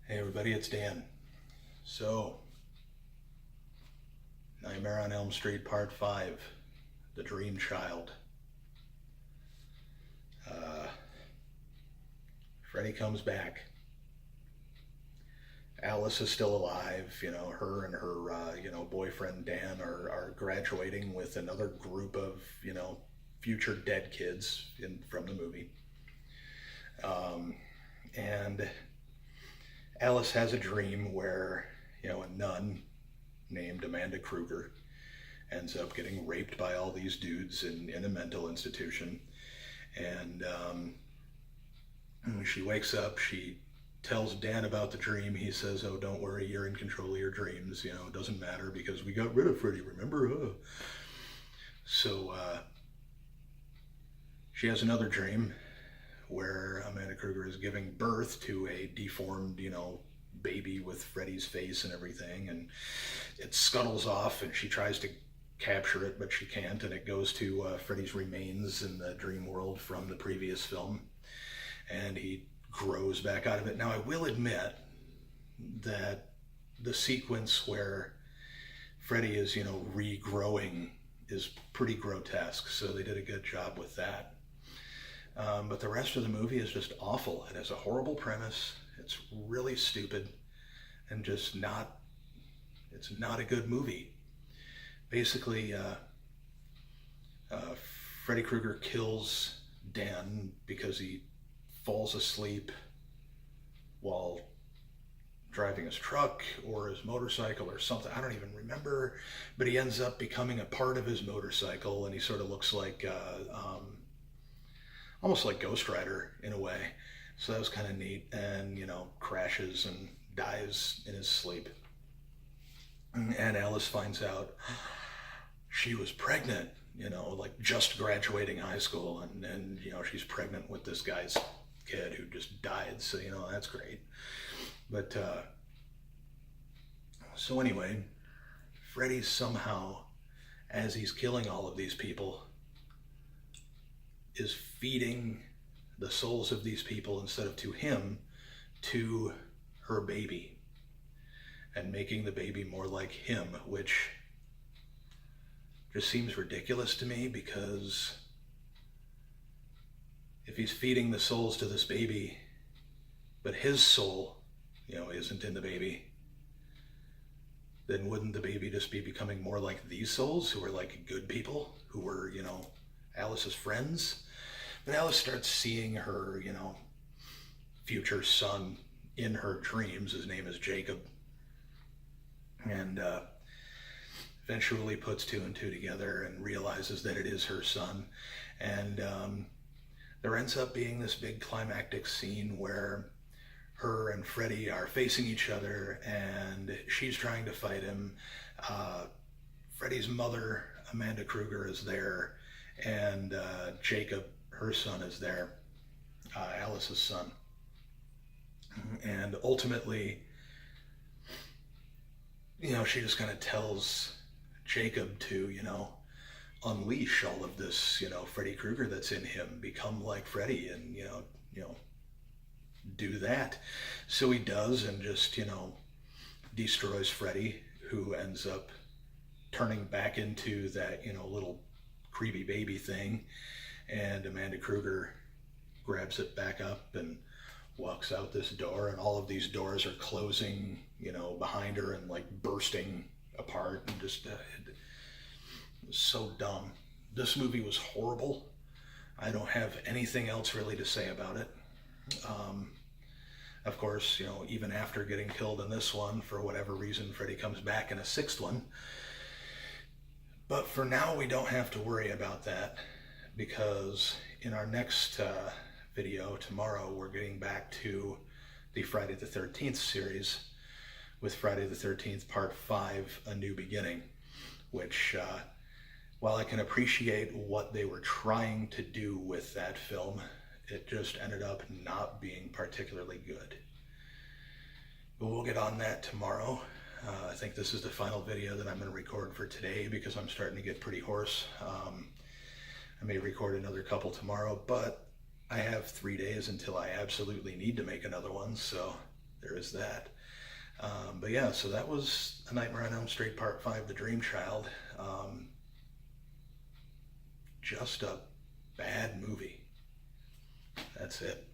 Hey everybody, it's Dan. So, Nightmare on Elm Street Part 5, The Dream Child. Uh, Freddy comes back. Alice is still alive. Her and her, boyfriend Dan are graduating with another group of, future dead kids from the movie. Um, and Alice has a dream where, a nun named Amanda Kruger ends up getting raped by all these dudes in a mental institution. And when she wakes up, she tells Dan about the dream. He says, "Oh, don't worry, you're in control of your dreams. It doesn't matter because we got rid of Freddy, remember?" So she has another dream where Amanda Kruger is giving birth to a deformed, baby with Freddy's face and everything. And it scuttles off and she tries to capture it, but she can't. And it goes to Freddy's remains in the dream world from the previous film. And he grows back out of it. Now, I will admit that the sequence where Freddy is, regrowing is pretty grotesque. So they did a good job with that. But the rest of the movie is just awful. It has a horrible premise. It's really stupid and just it's not a good movie. Basically, Freddy Krueger kills Dan because he falls asleep while driving his truck or his motorcycle or something. I don't even remember, but he ends up becoming a part of his motorcycle, and he sort of looks like almost like Ghost Rider in a way. So that was kind of neat. And, crashes and dies in his sleep. And Alice finds out she was pregnant, like just graduating high school. And she's pregnant with this guy's kid who just died. So, that's great. But, so anyway, Freddy somehow, as he's killing all of these people, is feeding the souls of these people instead of to him, to her baby, and making the baby more like him, which just seems ridiculous to me, because if he's feeding the souls to this baby, but his soul, isn't in the baby, then wouldn't the baby just be becoming more like these souls who are like good people, who were, Alice's friends? But Alice starts seeing her, future son in her dreams. His name is Jacob. And eventually puts two and two together and realizes that it is her son. And there ends up being this big climactic scene where her and Freddy are facing each other, and she's trying to fight him. Freddy's mother, Amanda Kruger, is there, and Jacob, her son, is there, Alice's son. And ultimately, she just kind of tells Jacob to, unleash all of this, Freddy Krueger that's in him, become like Freddy, and, do that. So he does, and just, destroys Freddy, who ends up turning back into that, little creepy baby thing. And Amanda Kruger grabs it back up and walks out this door, and all of these doors are closing, behind her and like bursting apart, and just it was so dumb. This movie was horrible. I don't have anything else really to say about it. Of course, even after getting killed in this one, for whatever reason, Freddy comes back in a sixth one. But for now, we don't have to worry about that, because in our next video tomorrow, we're getting back to the Friday the 13th series with Friday the 13th Part 5, A New Beginning, which, while I can appreciate what they were trying to do with that film, it just ended up not being particularly good. But we'll get on that tomorrow. I think this is the final video that I'm going to record for today, because I'm starting to get pretty hoarse. I may record another couple tomorrow, but I have 3 days until I absolutely need to make another one, so there is that. But yeah, so that was A Nightmare on Elm Street Part 5, The Dream Child. Just a bad movie. That's it.